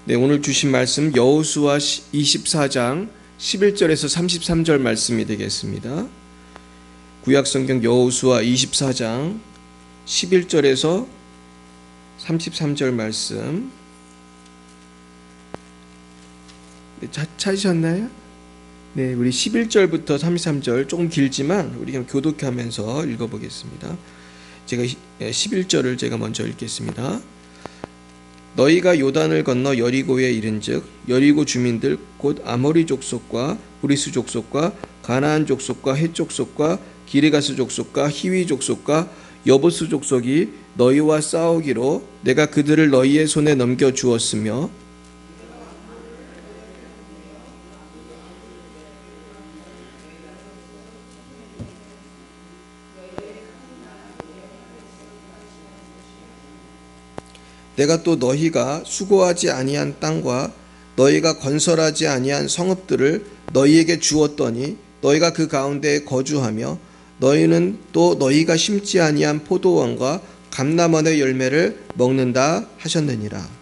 네, 오늘 주신 말씀 여호수아 24장 11절에서 33절 말씀이 되겠습니다. 구약성경 여호수아 24장 11절에서 33절 말씀. 네, 찾으셨나요? 네, 우리 11절부터 33절 조금 길지만 우리 그냥 교독하면서 읽어보겠습니다. 제가 11절을 제가 먼저 읽겠습니다. 너희가 요단을 건너 여리고에 이른즉 여리고 주민들 곧 아모리 족속과 브리스 족속과 가나안 족속과 헷 족속과 기르가스 족속과 히위 족속과 여부스 족속이 너희와 싸우기로 내가 그들을 너희의 손에 넘겨 주었으며 내가 또 너희가 수고하지 아니한 땅과 너희가 건설하지 아니한 성읍들을 너희에게 주었더니 너희가 그 가운데에 거주하며 너희는 또 너희가 심지 아니한 포도원과 감람원의 열매를 먹는다 하셨느니라.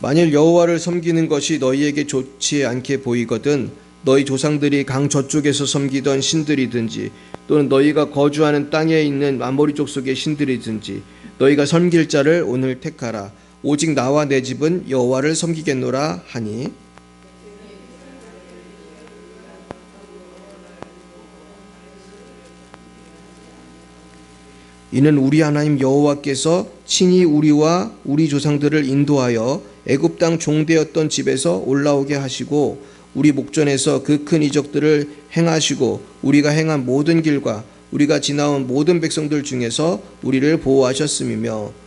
만일 여호와를 섬기는 것이 너희에게 좋지 않게 보이거든 너희 조상들이 강 저쪽에서 섬기던 신들이든지 또는 너희가 거주하는 땅에 있는 아모리 족속의 신들이든지 너희가 섬길 자를 오늘 택하라. 오직 나와 내 집은 여호와를 섬기겠노라 하니 이는 우리 하나님 여호와께서 친히 우리와 우리 조상들을 인도하여 애굽 땅 종되었던 집에서 올라오게 하시고 우리 목전에서 그 큰 이적들을 행하시고 우리가 행한 모든 길과 우리가 지나온 모든 백성들 중에서 우리를 보호하셨음이며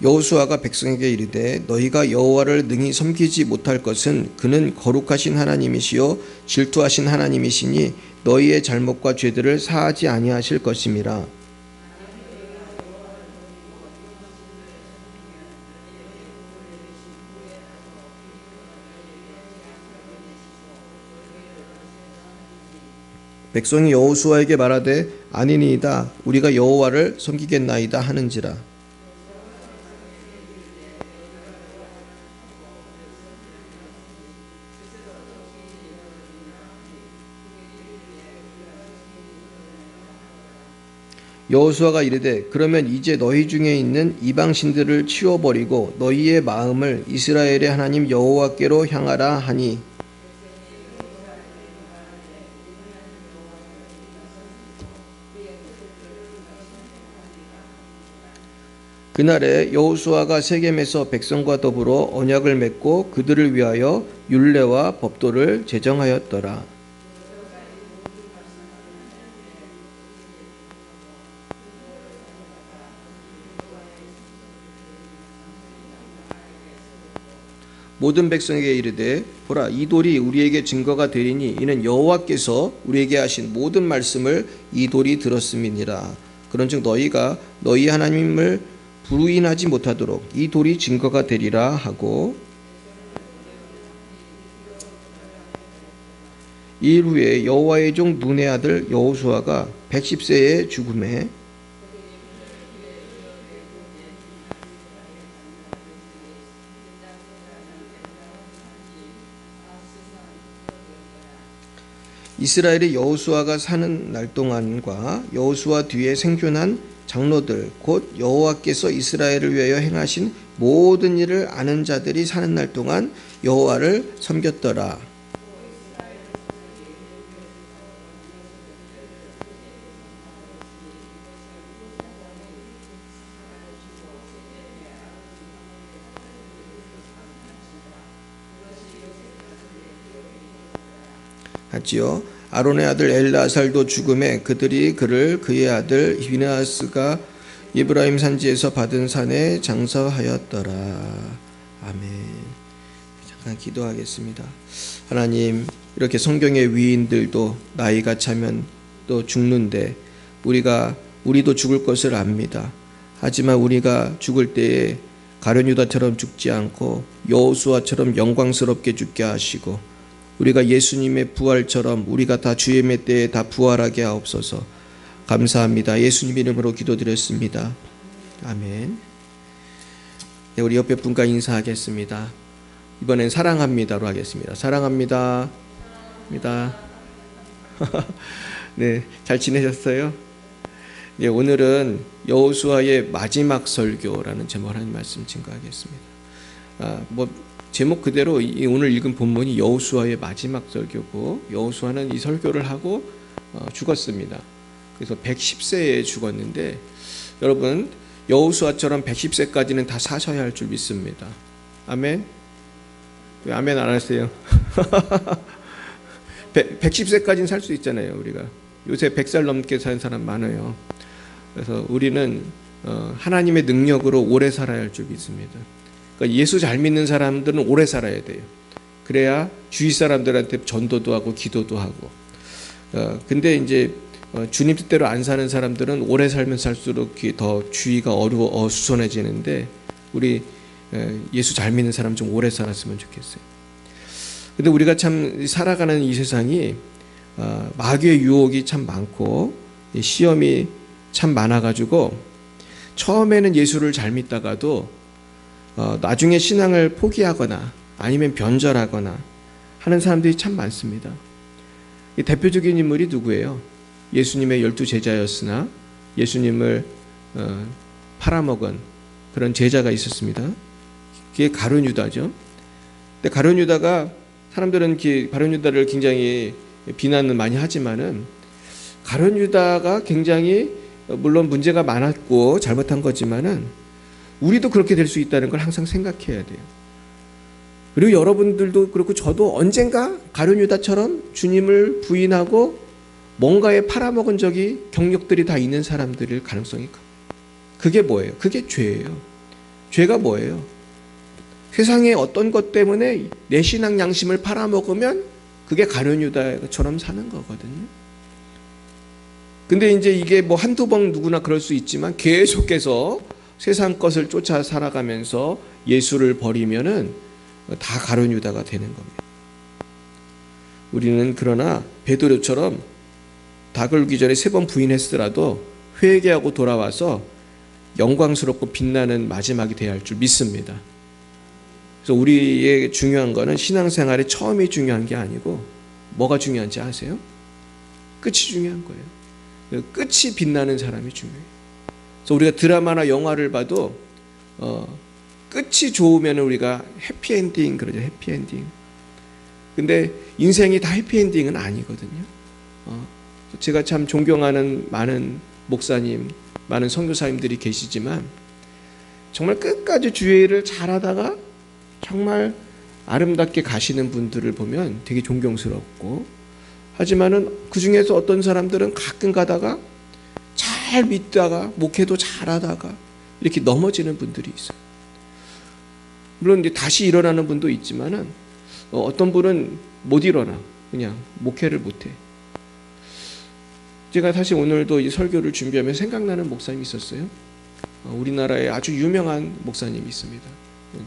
여호수아가 백성에게 이르되 너희가 여호와를 능히 섬기지 못할 것은 그는 거룩하신 하나님이시요 질투하신 하나님이시니 너희의 잘못과 죄들을 사하지 아니하실 것임이라. 백성이 여호수아에게 말하되 아니니이다 우리가 여호와를 섬기겠나이다 하는지라. 여호수아가 이르되 그러면 이제 너희 중에 있는 이방 신들을 치워버리고 너희의 마음을 이스라엘의 하나님 여호와께로 향하라 하니 그날에 여호수아가 세겜에서 백성과 더불어 언약을 맺고 그들을 위하여 율례와 법도를 제정하였더라. 모든 백성에게 이르되 보라 이 돌이 우리에게 증거가 되리니 이는 여호와께서 우리에게 하신 모든 말씀을 이 돌이 들었음이니라. 그런즉 너희가 너희 하나님을 부인하지 못하도록 이 돌이 증거가 되리라 하고 이일 후에 여호와의 종 눈의 아들 여호수아가 110세에 죽음에 이스라엘이 여호수아가 사는 날 동안과 여호수아 뒤에 생존한 장로들 곧 여호와께서 이스라엘을 위하여 행하신 모든 일을 아는 자들이 사는 날 동안 여호와를 섬겼더라. 하지요. 아론의 아들 엘라살도 죽음에 그들이 그를 그의 아들 비느하스가 이브라임 산지에서 받은 산에 장사하였더라. 아멘. 잠깐 기도하겠습니다. 하나님, 이렇게 성경의 위인들도 나이가 차면 또 죽는데 우리도 죽을 것을 압니다. 하지만 우리가 죽을 때에 가룟 유다처럼 죽지 않고 여호수아처럼 영광스럽게 죽게 하시고 우리가 예수님의 부활처럼 우리가 다 주님의 때에 다 부활하게 하옵소서. 감사합니다. 예수님 이름으로 기도드렸습니다. 아멘. 네, 우리 옆에 분과 인사하겠습니다. 이번엔 사랑합니다로 하겠습니다. 사랑합니다. 네, 잘 지내셨어요? 네, 오늘은 여호수아의 마지막 설교라는 제목을 한 말씀 증거하겠습니다. 제목 그대로 오늘 읽은 본문이 여호수아의 마지막 설교고, 여호수아는 이 설교를 하고 죽었습니다. 그래서 110세에 죽었는데, 여러분 여호수아처럼 110세까지는 다 사셔야 할 줄 믿습니다. 아멘. 왜 아멘 안 하세요? 110세까지는 살 수 있잖아요. 우리가 요새 100살 넘게 사는 사람 많아요. 그래서 우리는 하나님의 능력으로 오래 살아야 할 줄 믿습니다. 그러니까 예수 잘 믿는 사람들은 오래 살아야 돼요. 그래야 주위 사람들한테 전도도 하고 기도도 하고. 근데 이제 주님 뜻대로 안 사는 사람들은 오래 살면 살수록 더 주위가 어수선해지는데, 우리 예수 잘 믿는 사람 좀 오래 살았으면 좋겠어요. 근데 우리가 참 살아가는 이 세상이 마귀의 유혹이 참 많고 시험이 참 많아가지고 처음에는 예수를 잘 믿다가도 나중에 신앙을 포기하거나 아니면 변절하거나 하는 사람들이 참 많습니다. 대표적인 인물이 누구예요? 예수님의 12제자였으나 예수님을 팔아먹은 그런 제자가 있었습니다. 그게 가룟 유다죠. 근데 가룟 유다가, 사람들은 가룟 유다를 굉장히 비난을 많이 하지만은, 가룟 유다가 굉장히 물론 문제가 많았고 잘못한 거지만은 우리도 그렇게 될 수 있다는 걸 항상 생각해야 돼요. 그리고 여러분들도 그렇고 저도 언젠가 가룟 유다처럼 주님을 부인하고 뭔가에 팔아먹은 적이, 경력들이 다 있는 사람들일 가능성이 커요. 그게 뭐예요? 그게 죄예요. 죄가 뭐예요? 세상에 어떤 것 때문에 내 신앙 양심을 팔아먹으면 그게 가룟 유다처럼 사는 거거든요. 근데 이제 이게 뭐 한두 번 누구나 그럴 수 있지만 계속해서 세상 것을 쫓아 살아가면서 예수를 버리면은 다 가룟 유다가 되는 겁니다. 우리는 그러나 베드로처럼 닭을 기 전에 3번 부인했더라도 회개하고 돌아와서 영광스럽고 빛나는 마지막이 되어야 할 줄 믿습니다. 그래서 우리의 중요한 거는 신앙생활의 처음이 중요한 게 아니고 뭐가 중요한지 아세요? 끝이 중요한 거예요. 끝이 빛나는 사람이 중요해요. 그래서 우리가 드라마나 영화를 봐도 끝이 좋으면 우리가 해피엔딩 그러죠. 해피엔딩. 근데 인생이 다 해피엔딩은 아니거든요. 제가 참 존경하는 많은 목사님, 많은 선교사님들이 계시지만 정말 끝까지 주의 일을 잘하다가 정말 아름답게 가시는 분들을 보면 되게 존경스럽고, 하지만은 그 중에서 어떤 사람들은 가끔 가다가 잘 믿다가 목회도 잘하다가 이렇게 넘어지는 분들이 있어요. 물론 이제 다시 일어나는 분도 있지만은 어떤 분은 못 일어나, 그냥 목회를 못해. 제가 사실 오늘도 이 설교를 준비하면서 생각나는 목사님이 있었어요. 우리나라에 아주 유명한 목사님이 있습니다.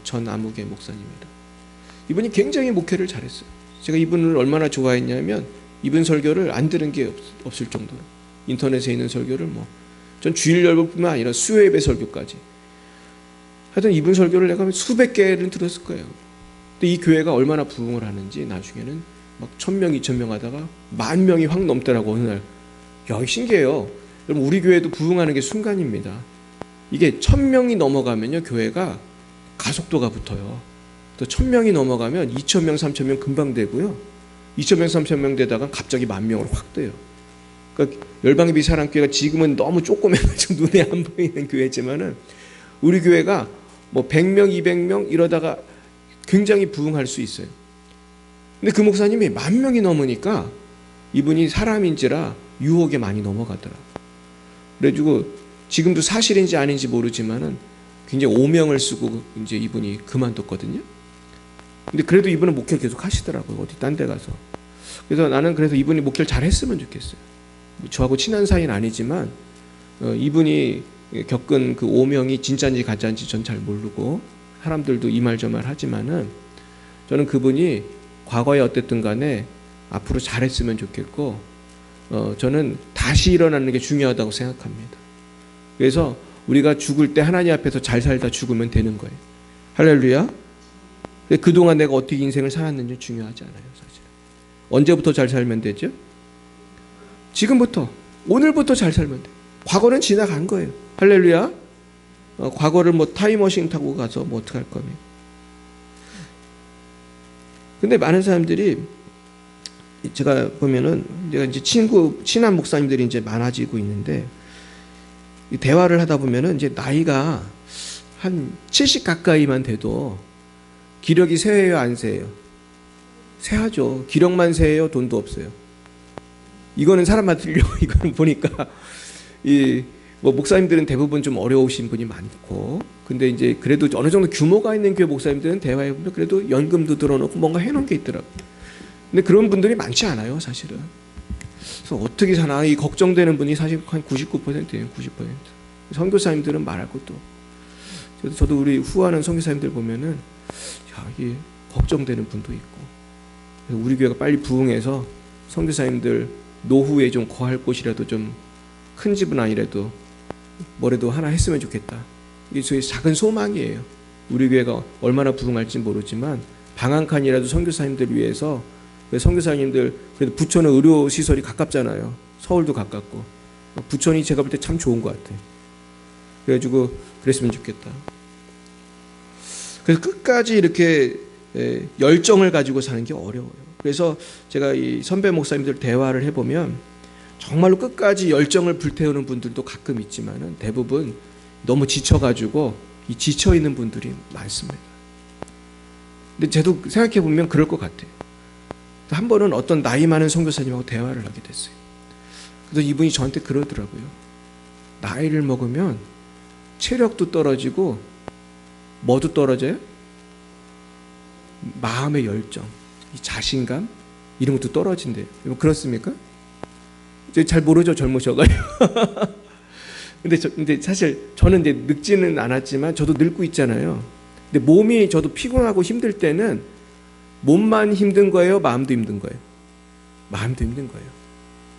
전 아무개 목사님이라. 이분이 굉장히 목회를 잘했어요. 제가 이분을 얼마나 좋아했냐면 이분 설교를 안 들은 게 없을 정도로, 인터넷에 있는 설교를 전 주일 열법뿐만 아니라 수요예배 설교까지. 하여튼 이분 설교를 내가 수백 개를 들었을 거예요. 근데 이 교회가 얼마나 부흥을 하는지 나중에는 막 1000명, 2000명 하다가 10,000명이 확 넘더라고 어느 날. 야, 신기해요. 여러분 우리 교회도 부흥하는 게 순간입니다. 이게 1000명이 넘어가면요 교회가 가속도가 붙어요. 또 1000명이 넘어가면 2000명, 3000명 금방 되고요. 2000명, 3000명 되다가 갑자기 10,000명으로 확 돼요. 그러니까 열방예비 사랑교회가 지금은 너무 조그매가지고 눈에 안 보이는 교회지만은 우리 교회가 100명, 200명 이러다가 굉장히 부흥할 수 있어요. 근데 그 목사님이 10,000명이 넘으니까 이분이 사람인지라 유혹에 많이 넘어가더라. 그래가지고 지금도 사실인지 아닌지 모르지만은 굉장히 오명을 쓰고 이제 이분이 그만뒀거든요. 근데 그래도 이분은 목회 계속 하시더라고요. 어디 딴 데 가서. 그래서 나는 그래서 이분이 목회를 잘 했으면 좋겠어요. 저하고 친한 사이는 아니지만 이분이 겪은 그 오명이 진짜인지 가짜인지 전 잘 모르고 사람들도 이 말 저 말 하지만은 저는 그분이 과거에 어땠든 간에 앞으로 잘했으면 좋겠고 저는 다시 일어나는 게 중요하다고 생각합니다. 그래서 우리가 죽을 때 하나님 앞에서 잘 살다 죽으면 되는 거예요. 할렐루야. 그동안 내가 어떻게 인생을 살았는지 중요하지 않아요. 사실 언제부터 잘 살면 되죠? 지금부터, 오늘부터 잘 살면 돼요. 과거는 지나간 거예요. 할렐루야. 과거를 뭐 타임머신 타고 가서 뭐 어떡할 거면. 근데 많은 사람들이 제가 보면은 제가 이제 친한 목사님들이 이제 많아지고 있는데 대화를 하다 보면은 이제 나이가 한 70 가까이만 돼도 기력이 세해요, 안 세해요? 세하죠. 기력만 세해요, 돈도 없어요. 이거는 사람마다 틀려. 이거는 보니까 뭐 목사님들은 대부분 좀 어려우신 분이 많고, 근데 이제 그래도 어느 정도 규모가 있는 교회 목사님들은 대화해 보면 그래도 연금도 들어놓고 뭔가 해놓은 게 있더라고요. 근데 그런 분들이 많지 않아요, 사실은. 그래서 어떻게 사나 이 걱정되는 분이 사실 한 99%예요, 90%. 선교사님들은 말할 것도. 그래서 저도 우리 후하는 선교사님들 보면은 야, 이게 걱정되는 분도 있고. 그래서 우리 교회가 빨리 부흥해서 선교사님들 노후에 좀 거할 곳이라도 좀 큰 집은 아니라도 뭐라도 하나 했으면 좋겠다. 이게 저희 작은 소망이에요. 우리 교회가 얼마나 부흥할지 모르지만 방 한 칸이라도 선교사님들 위해서. 선교사님들 그래도 부천은 의료 시설이 가깝잖아요. 서울도 가깝고 부천이 제가 볼 때 참 좋은 것 같아요. 그래가지고 그랬으면 좋겠다. 그래서 끝까지 이렇게 열정을 가지고 사는 게 어려워요. 그래서 제가 이 선배 목사님들 대화를 해보면 정말로 끝까지 열정을 불태우는 분들도 가끔 있지만은 대부분 너무 지쳐가지고 이 지쳐있는 분들이 많습니다. 근데 저도 생각해보면 그럴 것 같아요. 한 번은 어떤 나이 많은 선교사님하고 대화를 하게 됐어요. 그래서 이분이 저한테 그러더라고요. 나이를 먹으면 체력도 떨어지고 뭐도 떨어져요? 마음의 열정, 이 자신감 이런 것도 떨어진대요. 그렇습니까? 잘 모르죠, 젊으셔가지고. 근데 사실 저는 이제 늙지는 않았지만 저도 늙고 있잖아요. 근데 몸이 저도 피곤하고 힘들 때는 몸만 힘든 거예요, 마음도 힘든 거예요? 마음도 힘든 거예요.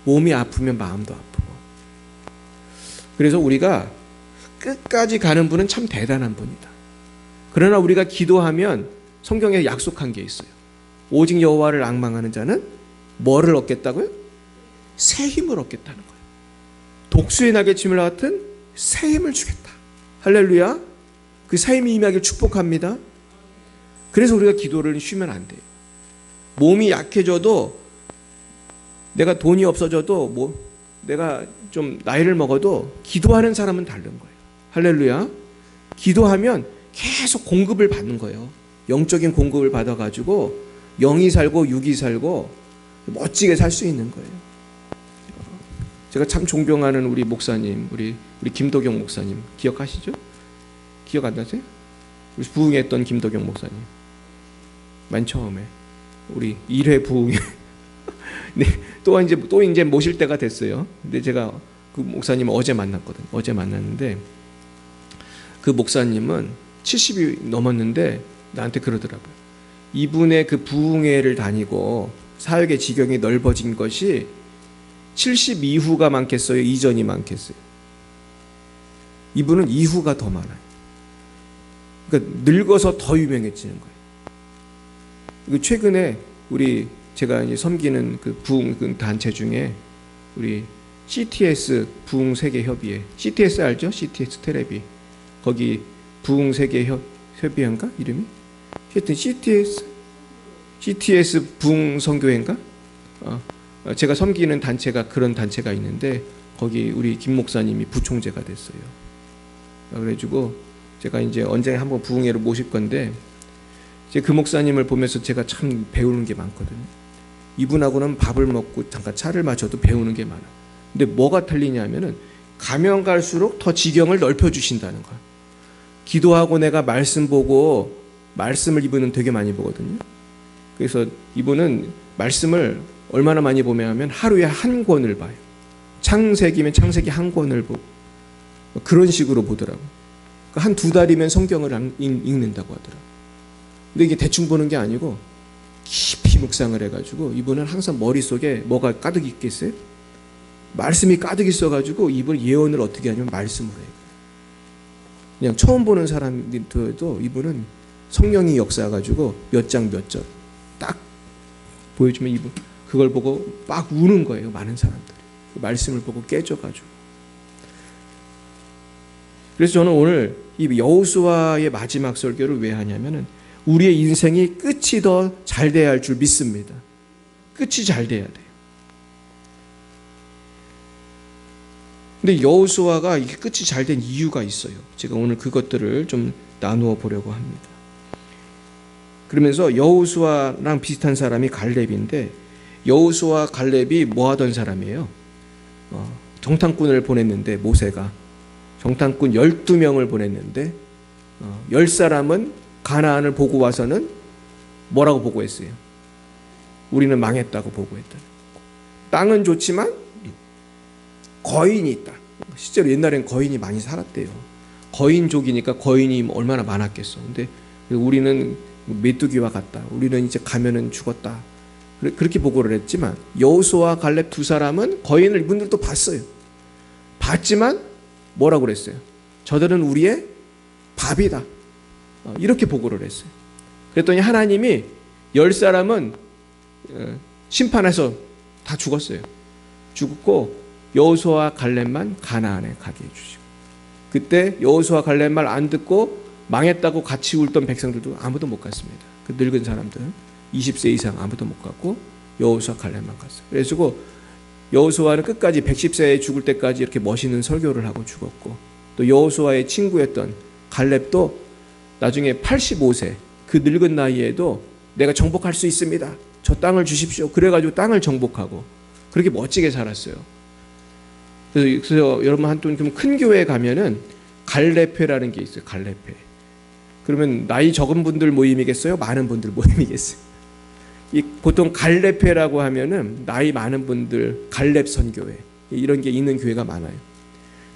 몸이 아프면 마음도 아프고. 그래서 우리가 끝까지 가는 분은 참 대단한 분이다. 그러나 우리가 기도하면 성경에 약속한 게 있어요. 오직 여호와를 앙망하는 자는 뭐를 얻겠다고요? 새 힘을 얻겠다는 거예요. 독수의 날개침을 같은 새 힘을 주겠다. 할렐루야. 그 새 힘이 임하길 축복합니다. 그래서 우리가 기도를 쉬면 안 돼요. 몸이 약해져도 내가 돈이 없어져도 뭐 내가 좀 나이를 먹어도 기도하는 사람은 다른 거예요. 할렐루야. 기도하면 계속 공급을 받는 거예요. 영적인 공급을 받아가지고 영이 살고 육이 살고 멋지게 살 수 있는 거예요. 제가 참 존경하는 우리 목사님, 우리 김도경 목사님 기억하시죠? 기억 안 나세요? 우리 부흥했던 김도경 목사님. 맨 처음에 우리 1회 부흥에 네, 또 이제 모실 때가 됐어요. 근데 제가 그 목사님을 어제 만났거든요. 어제 만났는데 그 목사님은 70이 넘었는데 나한테 그러더라고요. 이분의 그 부흥회를 다니고 사역의 지경이 넓어진 것이 70 이후가 많겠어요? 이전이 많겠어요? 이분은 이후가 더 많아요. 그러니까 늙어서 더 유명해지는 거예요. 최근에 제가 이제 섬기는 그 부흥 단체 중에 우리 CTS 부흥 세계 협의회, CTS 알죠? CTS 텔레비 거기 부흥 세계 협의회인가 이름이? 하여튼 CTS 부흥 선교회인가? 제가 섬기는 단체가 그런 단체가 있는데 거기 우리 김 목사님이 부총재가 됐어요. 그래가지고 제가 이제 언제 한번 부흥회로 모실 건데 그 목사님을 보면서 제가 참 배우는 게 많거든요. 이분하고는 밥을 먹고 잠깐 차를 마셔도 배우는 게 많아. 근데 뭐가 틀리냐면은 가면 갈수록 더 지경을 넓혀주신다는 거야. 기도하고 내가 말씀 보고 말씀을 이분은 되게 많이 보거든요. 그래서 이분은 말씀을 얼마나 많이 보면 하루에 한 권을 봐요. 창세기면 창세기 한 권을 보고 그런 식으로 보더라고요. 한 두 달이면 성경을 읽는다고 하더라고요. 근데 이게 대충 보는 게 아니고 깊이 묵상을 해가지고 이분은 항상 머릿속에 뭐가 가득 있겠어요? 말씀이 가득 있어가지고 이분 예언을 어떻게 하냐면 말씀으로 해요. 그냥 처음 보는 사람들도 이분은 성령이 역사해가지고 몇 장 몇 절 딱 보여주면 이분 그걸 보고 막 우는 거예요. 많은 사람들이 그 말씀을 보고 깨져가지고. 그래서 저는 오늘 이 여호수아의 마지막 설교를 왜 하냐면은 우리의 인생이 끝이 더 잘 돼야 할 줄 믿습니다. 끝이 잘 돼야 돼요. 근데 여호수아가 이게 끝이 잘 된 이유가 있어요. 제가 오늘 그것들을 좀 나누어 보려고 합니다. 그러면서 여호수아랑 비슷한 사람이 갈렙인데 여호수아 갈렙이 뭐 하던 사람이에요? 정탐꾼을 보냈는데 모세가 정탐꾼 12명을 보냈는데 10사람은 가나안을 보고 와서는 뭐라고 보고했어요? 우리는 망했다고 보고했다. 땅은 좋지만 거인이 있다. 실제로 옛날엔 거인이 많이 살았대요. 거인족이니까 거인이 얼마나 많았겠어. 근데 우리는 메뚜기와 같다. 우리는 이제 가면은 죽었다. 그렇게 보고를 했지만 여호수아와 갈렙 두 사람은 거인을 이분들도 봤어요. 봤지만 뭐라고 그랬어요? 저들은 우리의 밥이다. 이렇게 보고를 했어요. 그랬더니 하나님이 10사람은 심판해서 다 죽었어요. 죽었고 여호수아와 갈렙만 가나안에 가게 해주시고 그때 여호수아 갈렙 말 안 듣고 망했다고 같이 울던 백성들도 아무도 못 갔습니다. 그 늙은 사람들은 20세 이상 아무도 못 갔고 여호수아 갈렙만 갔어요. 그래서 여호수아는 끝까지 110세에 죽을 때까지 이렇게 멋있는 설교를 하고 죽었고 또 여호수아의 친구였던 갈렙도 나중에 85세 그 늙은 나이에도 내가 정복할 수 있습니다. 저 땅을 주십시오. 그래가지고 땅을 정복하고 그렇게 멋지게 살았어요. 그래서 여러분 한번 큰 교회에 가면은 갈렙회라는 게 있어요. 갈렙회. 그러면 나이 적은 분들 모임이겠어요? 많은 분들 모임이겠어요? 보통 갈렙회라고 하면은 나이 많은 분들 갈렙 선교회 이런 게 있는 교회가 많아요.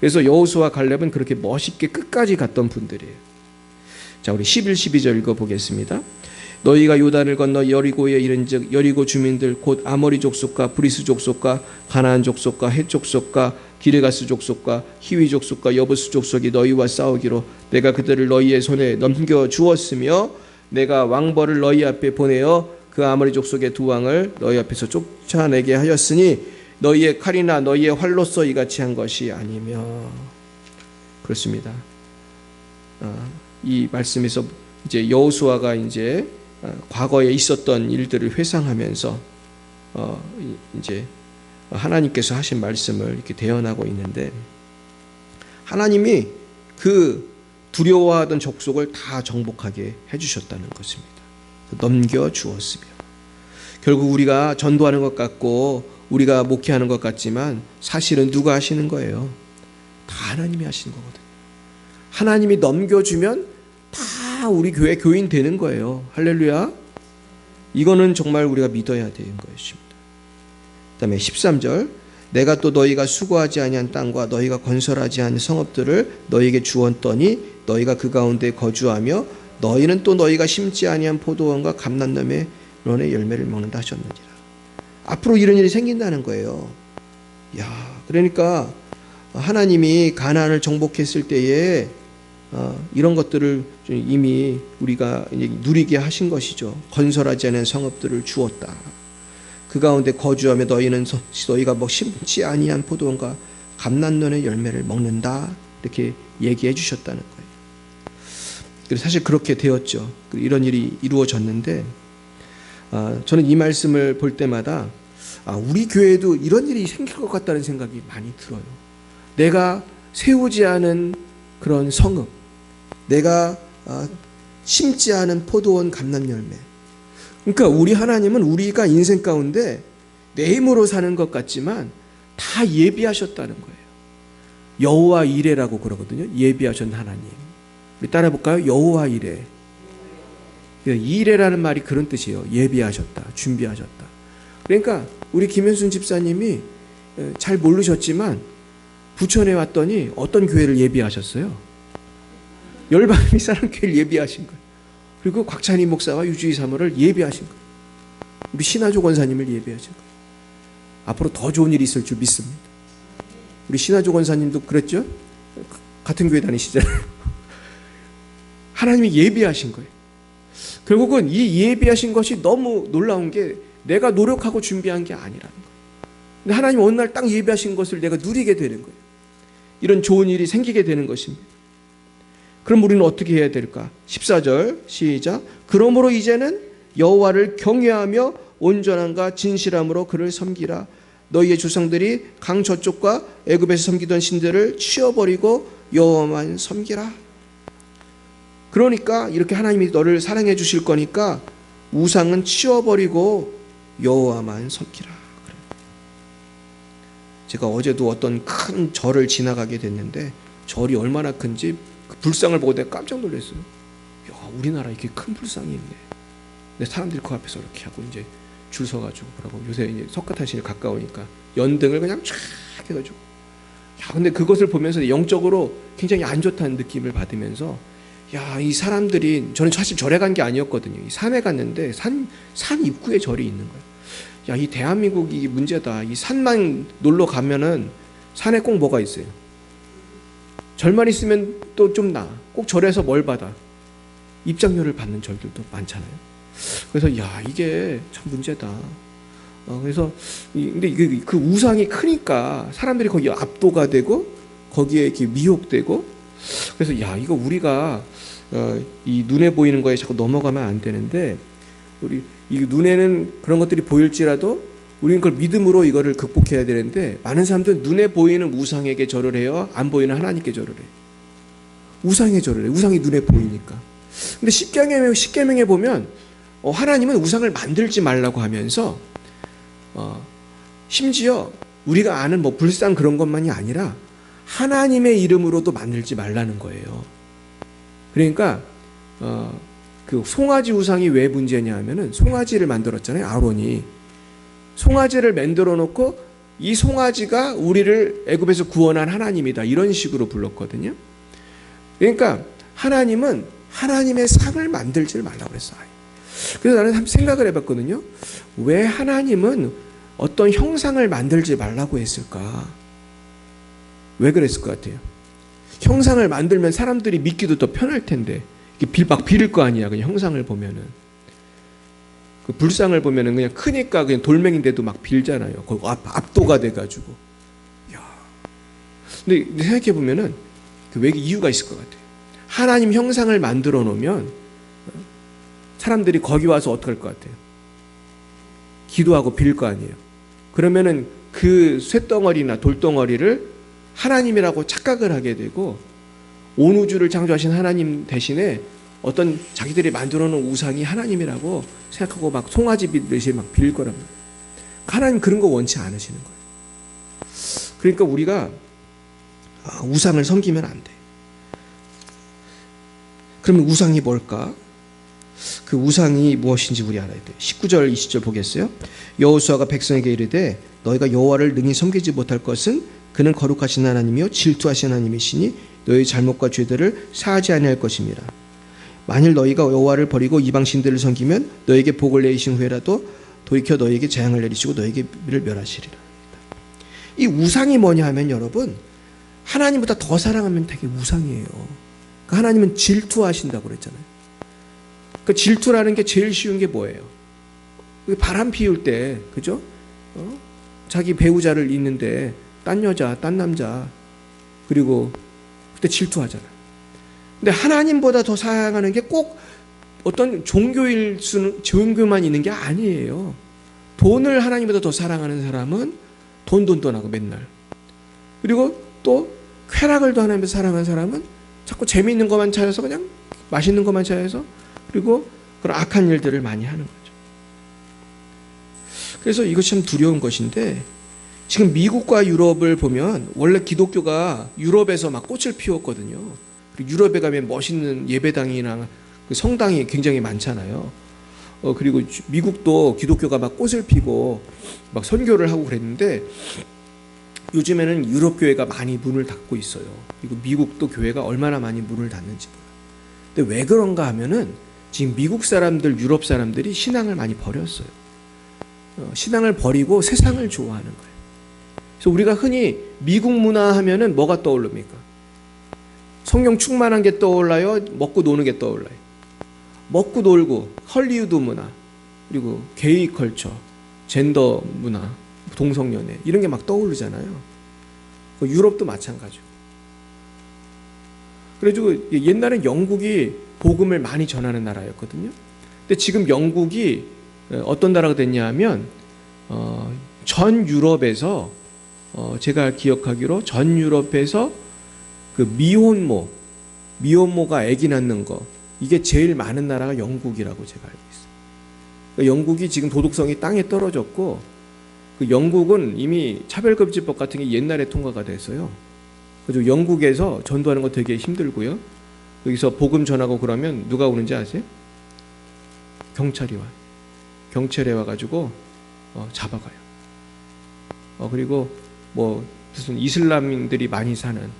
그래서 여호수아 갈렙은 그렇게 멋있게 끝까지 갔던 분들이에요. 자, 우리 11, 12절 읽어보겠습니다. 너희가 요단을 건너 여리고에 이른즉 여리고 주민들 곧 아모리 족속과 브리스 족속과 가나안 족속과 헷 족속과 기르가스 족속과 히위 족속과 여부스 족속이 너희와 싸우기로 내가 그들을 너희의 손에 넘겨 주었으며 내가 왕벌을 너희 앞에 보내어 그 아모리 족속의 두 왕을 너희 앞에서 쫓아내게 하였으니 너희의 칼이나 너희의 활로써 이같이 한 것이 아니며. 그렇습니다. 이 말씀에서 이제 여호수아가 이제 과거에 있었던 일들을 회상하면서 이제 하나님께서 하신 말씀을 이렇게 대언하고 있는데 하나님이 그 두려워하던 족속을 다 정복하게 해주셨다는 것입니다. 넘겨주었으며 결국 우리가 전도하는 것 같고 우리가 목회하는 것 같지만 사실은 누가 하시는 거예요? 다 하나님이 하시는 거거든요. 하나님이 넘겨주면 다 우리 교회 교인 되는 거예요. 할렐루야. 이거는 정말 우리가 믿어야 되는 것입니다. 그 다음에 13절 내가 또 너희가 수고하지 아니한 땅과 너희가 건설하지 않은 성읍들을 너희에게 주었더니 너희가 그 가운데 거주하며 너희는 또 너희가 심지 아니한 포도원과 감람나무의 열매를 먹는다 하셨느니라. 앞으로 이런 일이 생긴다는 거예요. 그러니까 하나님이 가나안을 정복했을 때에 이런 것들을 이미 우리가 누리게 하신 것이죠. 건설하지 않은 성읍들을 주었다. 그 가운데 거주하며 너희가 심지 아니한 포도원과 감람나무의 열매를 먹는다. 이렇게 얘기해 주셨다는 거예요. 그래서 사실 그렇게 되었죠. 이런 일이 이루어졌는데 저는 이 말씀을 볼 때마다 우리 교회에도 이런 일이 생길 것 같다는 생각이 많이 들어요. 내가 세우지 않은 그런 성읍, 내가 심지 않은 포도원 감람열매. 그러니까 우리 하나님은 우리가 인생 가운데 내 힘으로 사는 것 같지만 다 예비하셨다는 거예요. 여호와 이레라고 그러거든요. 예비하신 하나님. 우리 따라 볼까요? 여호와 이레. 이레라는 말이 그런 뜻이에요. 예비하셨다, 준비하셨다. 그러니까 우리 김현순 집사님이 잘 모르셨지만 부천에 왔더니 어떤 교회를 예비하셨어요? 열방이 사람 교회를 예비하신 거예요. 그리고 곽찬희 목사와 유주희 사모를 예비하신 거예요. 우리 신하조 권사님을 예비하신 거예요. 앞으로 더 좋은 일이 있을 줄 믿습니다. 우리 신하조 권사님도 그랬죠? 같은 교회 다니시잖아요. 하나님이 예비하신 거예요. 결국은 이 예비하신 것이 너무 놀라운 게 내가 노력하고 준비한 게 아니라는 거예요. 근데 하나님 어느 날 딱 예비하신 것을 내가 누리게 되는 거예요. 이런 좋은 일이 생기게 되는 것입니다. 그럼 우리는 어떻게 해야 될까? 14절 시작. 그러므로 이제는 여호와를 경외하며 온전함과 진실함으로 그를 섬기라. 너희의 조상들이 강 저쪽과 애굽에서 섬기던 신들을 치워버리고 여호와만 섬기라. 그러니까 이렇게 하나님이 너를 사랑해 주실 거니까 우상은 치워버리고 여호와만 섬기라. 제가 어제도 어떤 큰 절을 지나가게 됐는데 절이 얼마나 큰지 그 불상을 보고 내가 깜짝 놀랐어요. 야, 우리나라에 이렇게 큰 불상이 있네. 근데 사람들이 그 앞에서 이렇게 하고 이제 줄 서가지고 그러고 요새 이제 석가탄신일 가까우니까 연등을 그냥 쫙 해가지고 야, 근데 그것을 보면서 영적으로 굉장히 안 좋다는 느낌을 받으면서 야, 이 사람들이 저는 사실 절에 간 게 아니었거든요. 이 산에 갔는데 산 입구에 절이 있는 거예요. 야, 이 대한민국이 문제다. 이 산만 놀러 가면은 산에 꼭 뭐가 있어요. 절만 있으면 또 좀 나아. 꼭 절에서 뭘 받아. 입장료를 받는 절들도 많잖아요. 그래서 야, 이게 참 문제다. 그래서 근데 그 우상이 크니까 사람들이 거기 압도가 되고 거기에 이렇게 미혹되고 그래서 야, 이거 우리가 이 눈에 보이는 거에 자꾸 넘어가면 안 되는데 우리 이 눈에는 그런 것들이 보일지라도 우리는 그걸 믿음으로 이거를 극복해야 되는데 많은 사람들은 눈에 보이는 우상에게 절을 해요. 안 보이는 하나님께 절을 해요. 우상에 절을 해요. 우상이 눈에 보이니까. 근데 십계명에 보면 하나님은 우상을 만들지 말라고 하면서 심지어 우리가 아는 뭐 불상 그런 것만이 아니라 하나님의 이름으로도 만들지 말라는 거예요. 그러니까 그 송아지 우상이 왜 문제냐 하면은 송아지를 만들었잖아요. 아론이 송아지를 만들어 놓고 이 송아지가 우리를 애굽에서 구원한 하나님이다 이런 식으로 불렀거든요. 그러니까 하나님은 하나님의 상을 만들지를 말라고 그랬어요. 그래서 나는 생각을 해봤거든요. 왜 하나님은 어떤 형상을 만들지 말라고 했을까? 왜 그랬을 것 같아요? 형상을 만들면 사람들이 믿기도 더 편할 텐데 막 빌을 거 아니야. 그냥 형상을 보면은 그 불상을 보면은 그냥 크니까 그냥 돌멩인데도 막 빌잖아요. 거기 압도가 돼가지고. 야. 근데 생각해 보면은 왜 이유가 있을 것 같아요. 하나님 형상을 만들어 놓으면 사람들이 거기 와서 어떻게 할 것 같아요? 기도하고 빌 거 아니에요. 그러면은 그 쇳덩어리나 돌덩어리를 하나님이라고 착각을 하게 되고 온 우주를 창조하신 하나님 대신에 어떤 자기들이 만들어 놓은 우상이 하나님이라고 생각하고 막 송아지 빌듯이 막 빌 거란 말이에요. 하나님 그런 거 원치 않으시는 거예요. 그러니까 우리가 우상을 섬기면 안 돼. 그러면 우상이 뭘까? 그 우상이 무엇인지 우리 알아야 돼. 19절 20절 보겠어요? 여호수아가 백성에게 이르되 너희가 여호와를 능히 섬기지 못할 것은 그는 거룩하신 하나님이요 질투하신 하나님이시니 너희 잘못과 죄들을 사하지 아니할 것입니다. 만일 너희가 여호와를 버리고 이방 신들을 섬기면 너에게 복을 내리신 후에라도 돌이켜 너에게 재앙을 내리시고 너에게를 멸하시리라. 이 우상이 뭐냐 하면 여러분 하나님보다 더 사랑하면 되게 우상이에요. 그러니까 하나님은 질투하신다고 그랬잖아요. 그 질투라는 게 제일 쉬운 게 뭐예요? 바람 피울 때 그죠? 자기 배우자를 있는데 딴 여자, 딴 남자 그리고 그때 질투하잖아요. 근데 하나님보다 더 사랑하는 게 꼭 어떤 종교만 있는 게 아니에요. 돈을 하나님보다 더 사랑하는 사람은 돈하고 맨날. 그리고 또 쾌락을 더 하나님보다 사랑하는 사람은 자꾸 재미있는 것만 찾아서 그냥 맛있는 것만 찾아서 그리고 그런 악한 일들을 많이 하는 거죠. 그래서 이것이 참 두려운 것인데 지금 미국과 유럽을 보면 원래 기독교가 유럽에서 막 꽃을 피웠거든요. 유럽에 가면 멋있는 예배당이나 그 성당이 굉장히 많잖아요. 그리고 미국도 기독교가 막 꽃을 피고 막 선교를 하고 그랬는데 요즘에는 유럽 교회가 많이 문을 닫고 있어요. 그리고 미국도 교회가 얼마나 많이 문을 닫는지 몰라요. 근데 왜 그런가 하면은 지금 미국 사람들, 유럽 사람들이 신앙을 많이 버렸어요. 신앙을 버리고 세상을 좋아하는 거예요. 그래서 우리가 흔히 미국 문화 하면은 뭐가 떠오릅니까? 성령 충만한 게 떠올라요? 먹고 노는 게 떠올라요? 먹고 놀고 헐리우드 문화, 그리고 게이 컬처, 젠더 문화, 동성연애 이런 게 막 떠오르잖아요. 유럽도 마찬가지고. 그래가지고 옛날엔 영국이 복음을 많이 전하는 나라였거든요. 근데 지금 영국이 어떤 나라가 됐냐 하면 전 유럽에서 제가 기억하기로 전 유럽에서 그 미혼모가 아기 낳는 거 이게 제일 많은 나라가 영국이라고 제가 알고 있어요. 그러니까 영국이 지금 도덕성이 땅에 떨어졌고 그 영국은 이미 차별금지법 같은 게 옛날에 통과가 됐어요. 그래서 영국에서 전도하는 거 되게 힘들고요. 여기서 복음 전하고 그러면 누가 오는지 아세요? 경찰이 와요. 경찰에 와가지고 잡아가요. 그리고 뭐 무슨 이슬람인들이 많이 사는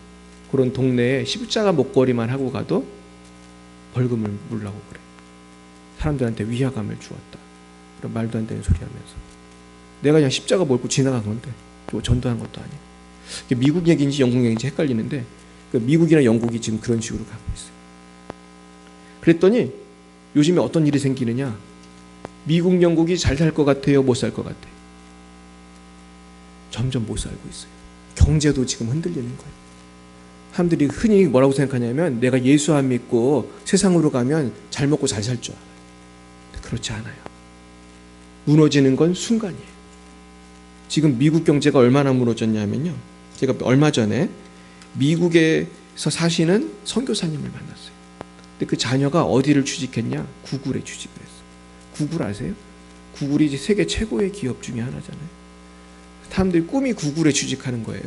그런 동네에 십자가 목걸이만 하고 가도 벌금을 물라고 그래. 사람들한테 위화감을 주었다. 그런 말도 안 되는 소리 하면서. 내가 그냥 십자가 몰고 지나간 건데 전도한 것도 아니고. 미국 얘기인지 영국 얘기인지 헷갈리는데 미국이나 영국이 지금 그런 식으로 가고 있어요. 그랬더니 요즘에 어떤 일이 생기느냐. 미국, 영국이 잘 살 것 같아요? 못 살 것 같아요? 점점 못 살고 있어요. 경제도 지금 흔들리는 거예요. 사람들이 흔히 뭐라고 생각하냐면 내가 예수 안 믿고 세상으로 가면 잘 먹고 잘 살 줄 알아요. 그렇지 않아요. 무너지는 건 순간이에요. 지금 미국 경제가 얼마나 무너졌냐면요. 제가 얼마 전에 미국에서 사시는 선교사님을 만났어요. 근데 그 자녀가 어디를 취직했냐? 구글에 취직을 했어요. 구글 아세요? 구글이 이제 세계 최고의 기업 중에 하나잖아요. 사람들이 꿈이 구글에 취직하는 거예요.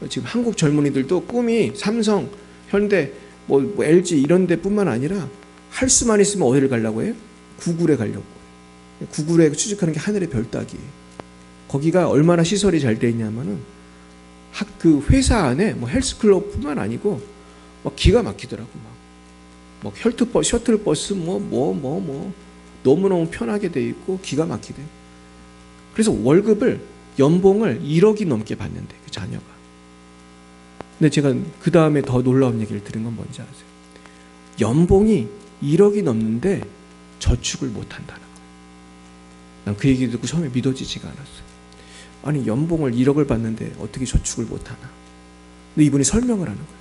지금 한국 젊은이들도 꿈이 삼성, 현대, 뭐 LG 이런 데뿐만 아니라 할 수만 있으면 어디를 가려고 해요? 구글에 가려고. 구글에 취직하는 게 하늘의 별 따기예요. 거기가 얼마나 시설이 잘 돼 있냐면은 그 회사 안에 뭐 헬스클럽뿐만 아니고 막 기가 막히더라고. 막 셔틀버스 너무너무 편하게 돼 있고 기가 막히대. 그래서 연봉을 1억이 넘게 받는데 그 자녀가. 근데 제가 그 다음에 더 놀라운 얘기를 들은 건 뭔지 아세요? 연봉이 1억이 넘는데 저축을 못 한다는 거예요. 난 그 얘기 듣고 처음에 믿어지지가 않았어요. 아니 연봉을 1억을 받는데 어떻게 저축을 못 하나? 근데 이분이 설명을 하는 거예요.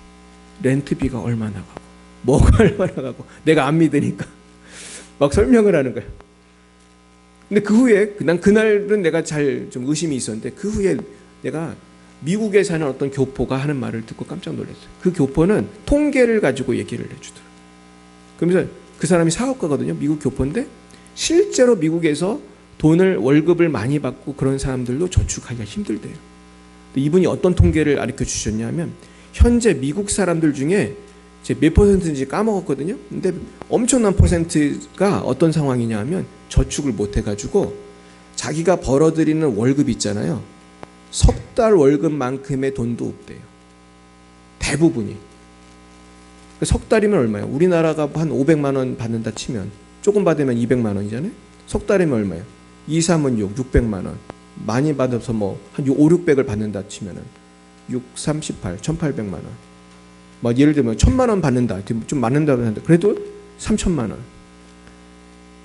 렌트비가 얼마나 가고 뭐가 얼마나 가고 내가 안 믿으니까 막 설명을 하는 거예요. 근데 그 후에 난 그날은 내가 잘 좀 의심이 있었는데 그 후에 내가 미국에 사는 어떤 교포가 하는 말을 듣고 깜짝 놀랐어요. 그 교포는 통계를 가지고 얘기를 해주더라고요. 그러면서 그 사람이 사업가거든요. 미국 교포인데 실제로 미국에서 월급을 많이 받고 그런 사람들도 저축하기가 힘들대요. 이분이 어떤 통계를 가르쳐 주셨냐면 현재 미국 사람들 중에 몇 퍼센트인지 까먹었거든요. 근데 엄청난 퍼센트가 어떤 상황이냐 하면 저축을 못 해가지고 자기가 벌어들이는 월급 있잖아요. 석 달 월급만큼의 돈도 없대요. 대부분이. 석 달이면 얼마예요? 우리나라가 한 500만 원 받는다 치면 조금 받으면 200만 원이잖아요. 석 달이면 얼마예요? 2, 3은 6, 600만 원. 많이 받아서 뭐 한 5, 600을 받는다 치면은 6, 38, 1800만 원. 뭐 예를 들면 1000만 원 받는다. 좀 많는다고 하는데 그래도 3000만 원.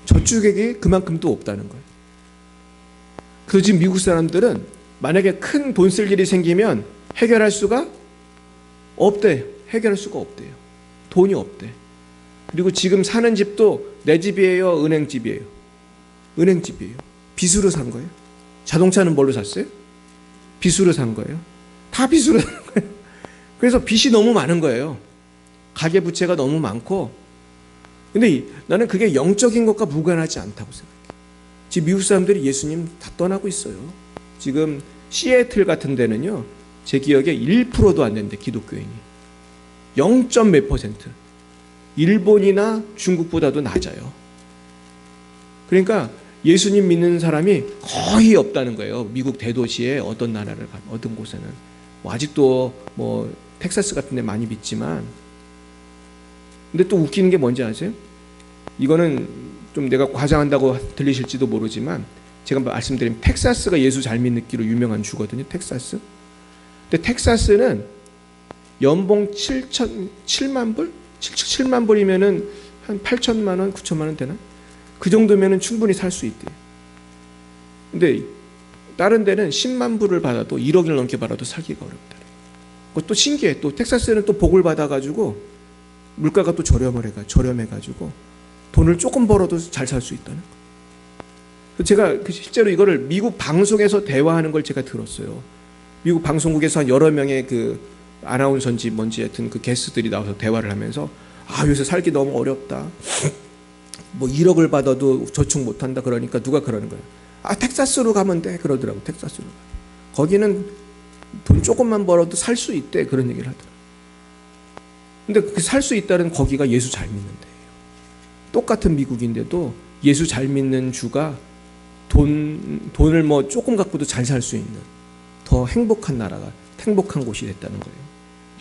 저축액이 그만큼도 없다는 거예요. 그래서 지금 미국 사람들은 만약에 큰 돈 쓸 일이 생기면 해결할 수가 없대요. 해결할 수가 없대요. 돈이 없대. 그리고 지금 사는 집도 내 집이에요? 은행집이에요? 은행집이에요. 빚으로 산 거예요. 자동차는 뭘로 샀어요? 빚으로 산 거예요. 다 빚으로 산 거예요. 그래서 빚이 너무 많은 거예요. 가계부채가 너무 많고. 근데 나는 그게 영적인 것과 무관하지 않다고 생각해요. 지금 미국 사람들이 예수님 다 떠나고 있어요. 지금 시애틀 같은 데는요. 제 기억에 1%도 안 된대 기독교인이. 0.몇 %. 일본이나 중국보다도 낮아요. 그러니까 예수님 믿는 사람이 거의 없다는 거예요. 미국 대도시에 어떤 나라를 가면, 어떤 곳에는. 뭐 아직도 뭐 텍사스 같은 데 많이 믿지만, 근데 또 웃기는 게 뭔지 아세요? 이거는 좀 내가 과장한다고 들리실지도 모르지만, 제가 말씀드린 텍사스가 예수 잘 믿기로 유명한 주거든요. 텍사스. 근데 텍사스는 연봉 7만 불? 7만 불이면은 한 8천만 원, 9천만 원 되나? 그 정도면은 충분히 살 수 있대요. 근데 다른 데는 10만 불을 받아도 1억을 넘게 받아도 살기가 어렵다. 그것도 신기해. 또 텍사스는 또 복을 받아가지고 물가가 또 저렴해가지고 돈을 조금 벌어도 잘 살 수 있다는 거. 제가 실제로 이거를 미국 방송에서 대화하는 걸 제가 들었어요. 미국 방송국에서 한 여러 명의 그 아나운서인지 뭔지 하여튼 그 게스트들이 나와서 대화를 하면서 요새 살기 너무 어렵다. 뭐 1억을 받아도 저축 못한다 그러니까 누가 그러는 거예요. 텍사스로 가면 돼 그러더라고. 텍사스로. 거기는 돈 조금만 벌어도 살 수 있대 그런 얘기를 하더라고. 근데 그 살 수 있다는 거기가 예수 잘 믿는 데예요. 똑같은 미국인데도 예수 잘 믿는 주가 돈을 뭐 조금 갖고도 잘 살 수 있는 더 행복한 나라가 행복한 곳이 됐다는 거예요.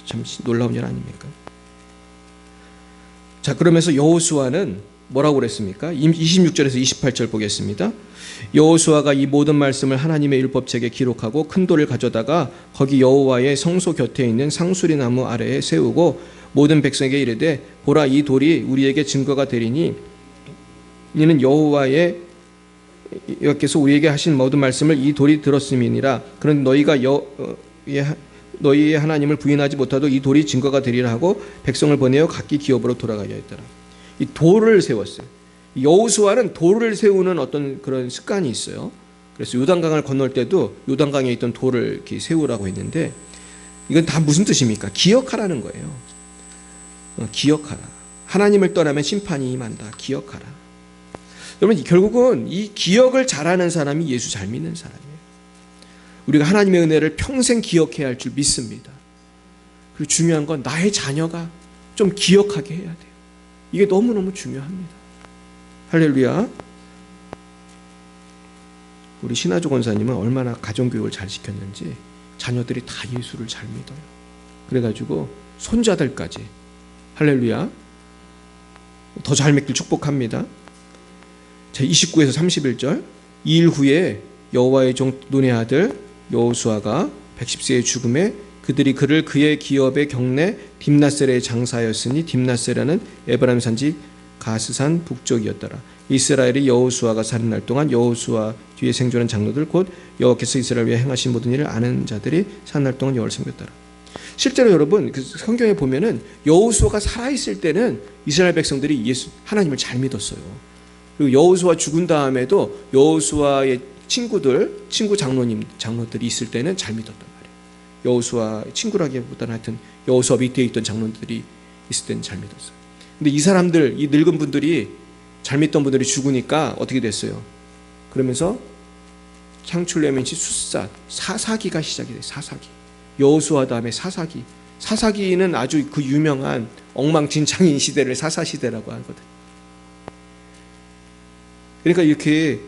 참 놀라운 일 아닙니까? 자, 그러면서 여호수아는 뭐라고 그랬습니까? 26절에서 28절 보겠습니다. 여호수아가 이 모든 말씀을 하나님의 율법책에 기록하고 큰 돌을 가져다가 거기 여호와의 성소 곁에 있는 상수리 나무 아래에 세우고 모든 백성에게 이르되 보라 이 돌이 우리에게 증거가 되리니 이는 여호와께서 우리에게 하신 모든 말씀을 이 돌이 들었음이니라. 그런 너희가 너희의 하나님을 부인하지 못하도 이 돌이 증거가 되리라 하고 백성을 보내어 각기 기업으로 돌아가게 했더라. 이 돌을 세웠어요. 여호수아는 돌을 세우는 어떤 그런 습관이 있어요. 그래서 요단강을 건널 때도 요단강에 있던 돌을 이렇게 세우라고 했는데 이건 다 무슨 뜻입니까? 기억하라는 거예요. 기억하라. 하나님을 떠나면 심판이 임한다. 기억하라. 여러분 결국은 이 기억을 잘하는 사람이 예수 잘 믿는 사람이에요. 우리가 하나님의 은혜를 평생 기억해야 할 줄 믿습니다. 그리고 중요한 건 나의 자녀가 좀 기억하게 해야 돼요. 이게 너무너무 중요합니다. 할렐루야. 우리 신하조 권사님은 얼마나 가정교육을 잘 시켰는지 자녀들이 다 예수를 잘 믿어요. 그래가지고 손자들까지 할렐루야 더 잘 믿길 축복합니다. 자, 29에서 31절. 이 일 후에 여호와의 종 눈의 아들 여호수아가 110세의 죽음에 그들이 그를 그의 기업의 경내 딥나셀에 장사하였으니 딥나셀은 에브라임 산지 가스산 북쪽이었더라. 이스라엘이 여호수아가 사는 날 동안 여호수아 뒤에 생존한 장로들 곧 여호와께서 이스라엘 위해 행하신 모든 일을 아는 자들이 사는 날 동안 여호와를 섬겼더라. 실제로 여러분 그 성경에 보면은 여호수아가 살아있을 때는 이스라엘 백성들이 하나님을 잘 믿었어요. 그리고 여호수아 죽은 다음에도 여호수아의 친구 장로들이 있을 때는 잘 믿었단 말이에요. 여호수아 친구라기보다는 하여튼 여호수아 밑에 있던 장로들이 있을 때는 잘 믿었어요. 근데 이 사람들, 이 늙은 분들이 잘 믿던 분들이 죽으니까 어떻게 됐어요? 그러면서 창출레멘시 숫사, 사사기가 시작이 돼요. 사사기. 여호수아 다음에 사사기. 사사기는 아주 그 유명한 엉망진창인 시대를 사사시대라고 하거든요. 그러니까 이렇게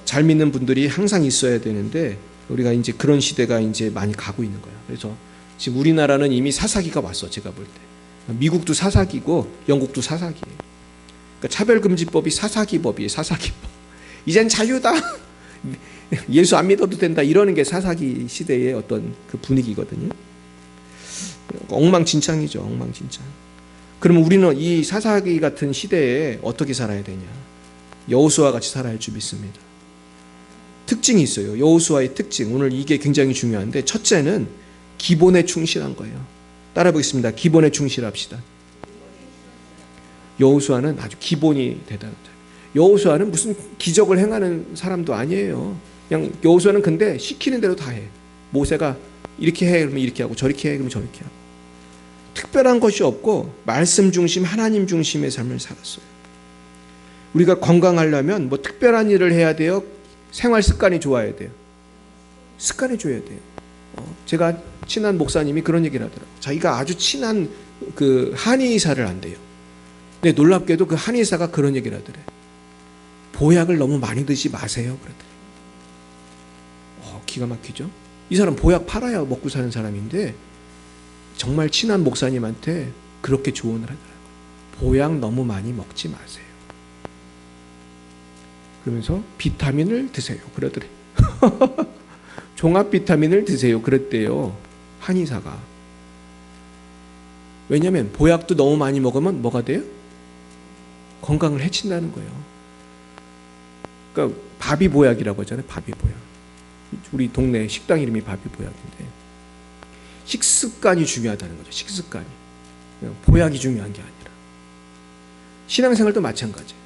잘 믿는 분들이 항상 있어야 되는데 우리가 이제 그런 시대가 이제 많이 가고 있는 거야. 그래서 지금 우리나라는 이미 사사기가 왔어. 제가 볼 때 미국도 사사기고 영국도 사사기예요. 그러니까 차별금지법이 사사기법이에요. 사사기법. 이젠 자유다. 예수 안 믿어도 된다. 이러는 게 사사기 시대의 어떤 그 분위기거든요. 엉망진창이죠. 엉망진창. 그러면 우리는 이 사사기 같은 시대에 어떻게 살아야 되냐? 여호수아 같이 살아야 할 줄 믿습니다. 특징이 있어요. 여호수아의 특징. 오늘 이게 굉장히 중요한데 첫째는 기본에 충실한 거예요. 따라 보겠습니다. 기본에 충실합시다. 여호수아는 아주 기본이 대단하다. 여호수아는 무슨 기적을 행하는 사람도 아니에요. 그냥 여호수아는 근데 시키는 대로 다 해. 모세가 이렇게 해 그러면 이렇게 하고 저렇게 해 그러면 저렇게 하고. 특별한 것이 없고 말씀 중심, 하나님 중심의 삶을 살았어요. 우리가 건강하려면 뭐 특별한 일을 해야 돼요? 생활 습관이 좋아야 돼요? 습관이 좋아야 돼요. 제가 친한 목사님이 그런 얘기를 하더라고요. 자기가 아주 친한 그 한의사를 한대요. 근데 놀랍게도 그 한의사가 그런 얘기를 하더래요. 보약을 너무 많이 드시지 마세요. 그러더니 기가 막히죠. 이 사람 보약 팔아야 먹고 사는 사람인데 정말 친한 목사님한테 그렇게 조언을 하더라고요. 보약 너무 많이 먹지 마세요. 그러면서 비타민을 드세요. 그러더래. 종합 비타민을 드세요. 그랬대요. 한의사가. 왜냐하면 보약도 너무 많이 먹으면 뭐가 돼요? 건강을 해친다는 거예요. 그러니까 바비보약이라고 하잖아요. 바비보약. 우리 동네 식당 이름이 바비보약인데 식습관이 중요하다는 거죠. 식습관이. 보약이 중요한 게 아니라. 신앙생활도 마찬가지예요.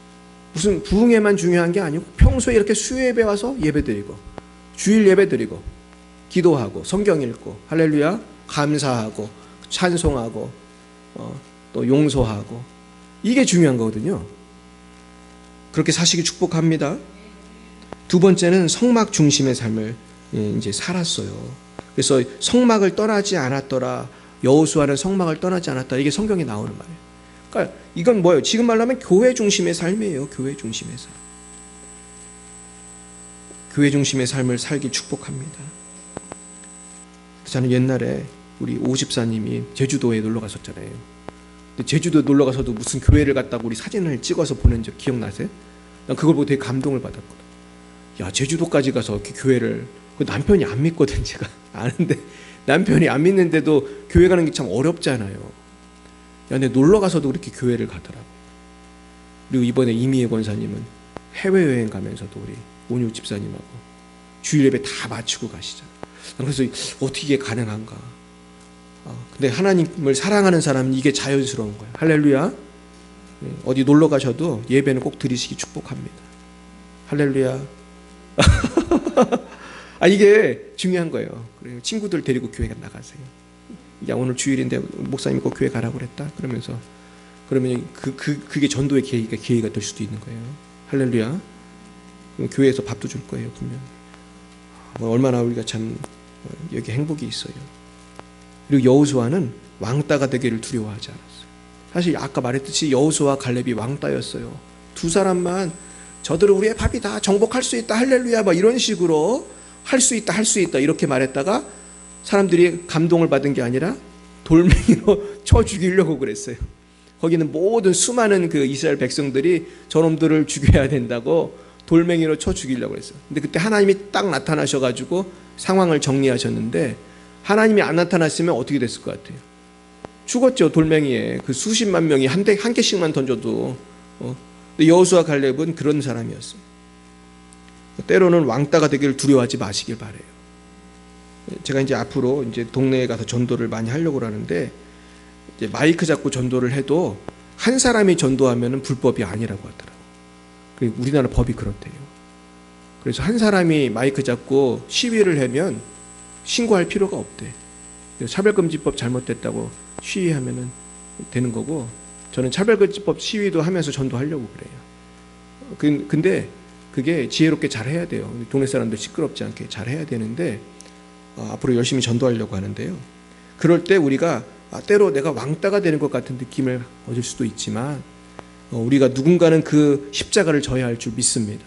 무슨 부흥회만 중요한 게 아니고 평소에 이렇게 수요예배 와서 예배드리고 주일 예배드리고 기도하고 성경 읽고 할렐루야 감사하고 찬송하고 또 용서하고 이게 중요한 거거든요. 그렇게 사시기 축복합니다. 두 번째는 성막 중심의 삶을 이제 살았어요. 그래서 성막을 떠나지 않았더라. 여호수아는 성막을 떠나지 않았다. 이게 성경에 나오는 말이에요. 그러니까 이건 뭐예요? 지금 말로 하면 교회 중심의 삶이에요. 교회 중심의 삶. 교회 중심의 삶을 살길 축복합니다. 저는 옛날에 우리 오 집사님이 제주도에 놀러 갔었잖아요. 근데 제주도 놀러 가서도 무슨 교회를 갔다고 우리 사진을 찍어서 보낸 적 기억나세요? 난 그걸 보고 되게 감동을 받았거든. 야, 제주도까지 가서 이렇게 교회를, 그 남편이 안 믿거든. 제가 아는데 남편이 안 믿는데도 교회 가는 게 참 어렵잖아요. 야, 근데 놀러 가서도 그렇게 교회를 가더라고. 그리고 이번에 이미애 권사님은 해외여행 가면서도 우리 온유 집사님하고 주일 예배 다 마치고 가시잖아요. 그래서 어떻게 이게 가능한가? 근데 하나님을 사랑하는 사람은 이게 자연스러운 거예요. 할렐루야. 어디 놀러 가셔도 예배는 꼭 드리시기 축복합니다. 할렐루야. 이게 중요한 거예요. 그래요. 친구들 데리고 교회 나가세요. 야, 오늘 주일인데 목사님이 꼭 교회 가라고 그랬다. 그러면 그게 전도의 기회가 될 수도 있는 거예요. 할렐루야. 교회에서 밥도 줄 거예요, 분명. 얼마나 우리가 참 여기 행복이 있어요. 그리고 여호수아는 왕따가 되기를 두려워하지 않았어요. 사실 아까 말했듯이 여호수아 갈렙이 왕따였어요. 두 사람만 저들은 우리의 밥이 다 정복할 수 있다, 할렐루야, 막 이런 식으로 할 수 있다 이렇게 말했다가 사람들이 감동을 받은 게 아니라 돌멩이로 쳐 죽이려고 그랬어요. 거기는 모든 수많은 그 이스라엘 백성들이 저놈들을 죽여야 된다고 돌멩이로 쳐 죽이려고 그랬어요. 근데 그때 하나님이 딱 나타나셔가지고 상황을 정리하셨는데, 하나님이 안 나타났으면 어떻게 됐을 것 같아요? 죽었죠. 돌멩이에 그 수십만 명이 한 개씩만 던져도. 근데 여호수아 갈렙은 그런 사람이었어요. 때로는 왕따가 되기를 두려워하지 마시길 바래요. 제가 이제 앞으로 이제 동네에 가서 전도를 많이 하려고 하는데, 이제 마이크 잡고 전도를 해도 한 사람이 전도하면은 불법이 아니라고 하더라고요. 그리고 우리나라 법이 그렇대요. 그래서 한 사람이 마이크 잡고 시위를 하면 신고할 필요가 없대. 차별금지법 잘못됐다고 시위하면은 되는 거고, 저는 차별금지법 시위도 하면서 전도하려고 그래요. 근데 그게 지혜롭게 잘 해야 돼요. 동네 사람들 시끄럽지 않게 잘 해야 되는데, 앞으로 열심히 전도하려고 하는데요. 그럴 때 우리가 때로 내가 왕따가 되는 것 같은 느낌을 얻을 수도 있지만, 우리가 누군가는 그 십자가를 져야 할 줄 믿습니다.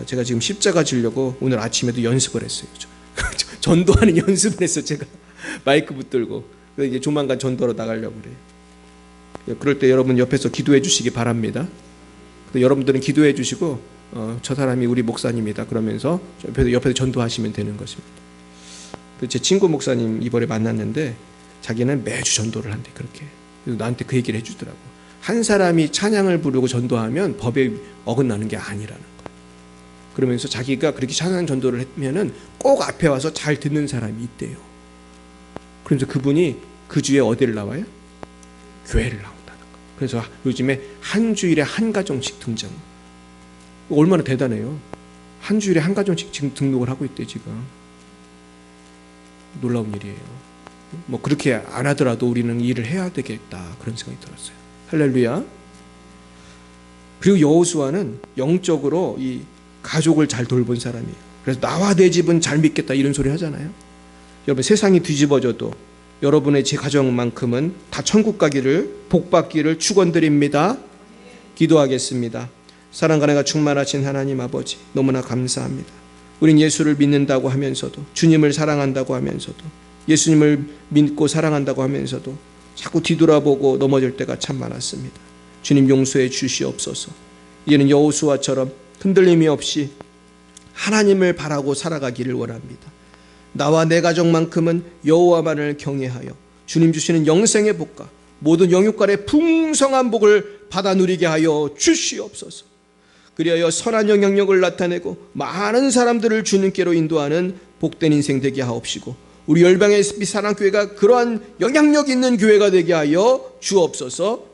제가 지금 십자가 지려고 오늘 아침에도 연습을 했어요. 전도하는 연습을 했어요. 제가 마이크 붙들고. 이제 조만간 전도로 나가려고 그래요. 그럴 때 여러분 옆에서 기도해 주시기 바랍니다. 여러분들은 기도해 주시고, 저 사람이 우리 목사님이다 그러면서 옆에서 전도하시면 되는 것입니다. 제 친구 목사님 이번에 만났는데 자기는 매주 전도를 한대. 그렇게. 그래서 나한테 그 얘기를 해주더라고. 한 사람이 찬양을 부르고 전도하면 법에 어긋나는 게 아니라는 거예요. 그러면서 자기가 그렇게 찬양 전도를 하면은 꼭 앞에 와서 잘 듣는 사람이 있대요. 그러면서 그분이 그 주에 어디를 나와요? 교회를 나온다는 거예요. 그래서 요즘에 한 주일에 한 가정씩 등장. 얼마나 대단해요. 한 주일에 한 가정씩 지금 등록을 하고 있대. 지금 놀라운 일이에요. 뭐 그렇게 안 하더라도 우리는 일을 해야 되겠다, 그런 생각이 들었어요. 할렐루야. 그리고 여호수아는 영적으로 이 가족을 잘 돌본 사람이에요. 그래서 나와 내 집은 잘 믿겠다 이런 소리 하잖아요. 여러분, 세상이 뒤집어져도 여러분의 제 가정만큼은 다 천국 가기를, 복 받기를 축원드립니다. 기도하겠습니다. 사랑과 은혜가 충만하신 하나님 아버지, 너무나 감사합니다. 우린 예수를 믿는다고 하면서도, 주님을 사랑한다고 하면서도, 예수님을 믿고 사랑한다고 하면서도 자꾸 뒤돌아보고 넘어질 때가 참 많았습니다. 주님 용서해 주시옵소서. 이제는 여호수아처럼 흔들림이 없이 하나님을 바라고 살아가기를 원합니다. 나와 내 가족만큼은 여호와만을 경외하여 주님 주시는 영생의 복과 모든 영육간의 풍성한 복을 받아 누리게 하여 주시옵소서. 그리하여 선한 영향력을 나타내고 많은 사람들을 주님께로 인도하는 복된 인생 되게 하옵시고, 우리 열방의 사랑교회가 그러한 영향력 있는 교회가 되게 하여 주옵소서.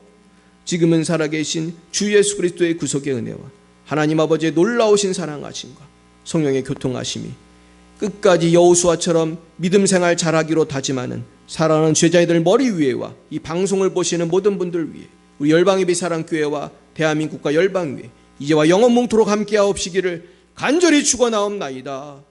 지금은 살아계신 주 예수 그리스도의 구속의 은혜와 하나님 아버지의 놀라우신 사랑하심과 성령의 교통하심이 끝까지 여호수아처럼 믿음 생활 잘하기로 다짐하는 사랑하는 제자들 머리 위에와 이 방송을 보시는 모든 분들 위에, 우리 열방예비 사랑교회와 대한민국과 열방 위에 이제와 영원 몽토록 함께 하옵시기를 간절히 축원하옵나이다.